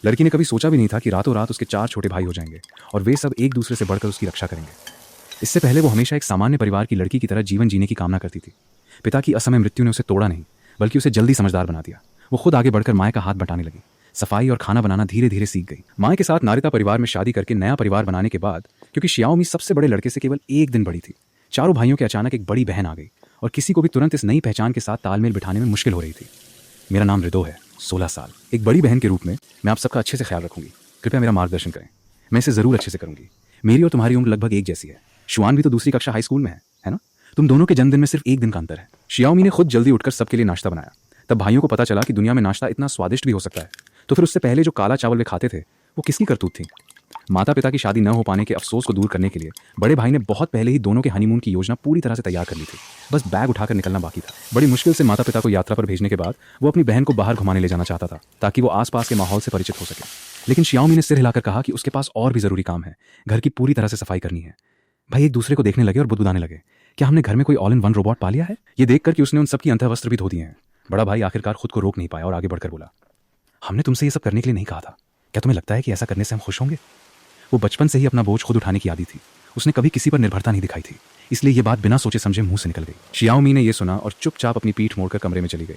लड़की ने कभी सोचा भी नहीं था कि रातों रात उसके 4 छोटे भाई हो जाएंगे और वे सब एक दूसरे से बढ़कर उसकी रक्षा करेंगे। इससे पहले वो हमेशा एक सामान्य परिवार की लड़की की तरह जीवन जीने की कामना करती थी। पिता की असमय मृत्यु ने उसे तोड़ा नहीं, बल्कि उसे जल्दी समझदार बना दिया। वो खुद आगे बढ़कर माए का हाथ बटाने लगी, सफाई और खाना बनाना धीरे धीरे सीख गई। माए के साथ नारिता परिवार में शादी करके नया परिवार बनाने के बाद, क्योंकि शियाओमी सबसे बड़े लड़के से केवल एक दिन बड़ी थी, चारों भाइयों के अचानक एक बड़ी बहन आ गई और किसी को भी तुरंत इस नई पहचान के साथ तालमेल बिठाने में मुश्किल हो रही थी। मेरा नाम रिदो है, 16 साल। एक बड़ी बहन के रूप में मैं आप सबका अच्छे से ख्याल रखूंगी। कृपया मेरा मार्गदर्शन करें। मैं इसे जरूर अच्छे से करूंगी। मेरी और तुम्हारी उम्र लगभग एक जैसी है। शुआन भी तो दूसरी कक्षा हाई स्कूल में है ना? तुम दोनों के जन्मदिन में सिर्फ एक दिन का अंतर है। शियाओमी ने खुद जल्दी उठकर सबके लिए नाश्ता बनाया। तब भाइयों को पता चला कि दुनिया में नाश्ता इतना स्वादिष्ट भी हो सकता है। तो फिर उससे पहले जो काला चावल वे खाते थे वो किसकी करतूत थी? माता पिता की शादी न हो पाने के अफसोस को दूर करने के लिए बड़े भाई ने बहुत पहले ही दोनों के हनीमून की योजना पूरी तरह से तैयार कर ली थी। बस बैग उठाकर निकलना बाकी था। बड़ी मुश्किल से माता पिता को यात्रा पर भेजने के बाद वो अपनी बहन को बाहर घुमाने ले जाना चाहता था, ताकि वो आसपास के माहौल से परिचित हो सके। लेकिन शियाओमी ने सिर हिलाकर कहा कि उसके पास और भी जरूरी काम है। घर की पूरी तरह से सफाई करनी है। भाई एक दूसरे को देखने लगे और बुदबुदाने लगे, क्या हमने घर में कोई ऑल इन वन रोबोट पा लिया है? ये देखकर कि उसने उन सबकी अंतःवस्त्र भी धो दिए हैं, बड़ा भाई आखिरकार खुद को रोक नहीं पाया और आगे बढ़कर बोला, हमने तुमसे ये सब करने के लिए नहीं कहा था। क्या तुम्हें लगता है कि ऐसा करने से हम खुश होंगे? वो बचपन से ही अपना बोझ खुद उठाने की आदी थी। उसने कभी किसी पर निर्भरता नहीं दिखाई थी, इसलिए ये बात बिना सोचे समझे मुंह से निकल गई। शियाओमी ने यह सुना और चुपचाप अपनी पीठ मोड़कर कमरे में चली गई।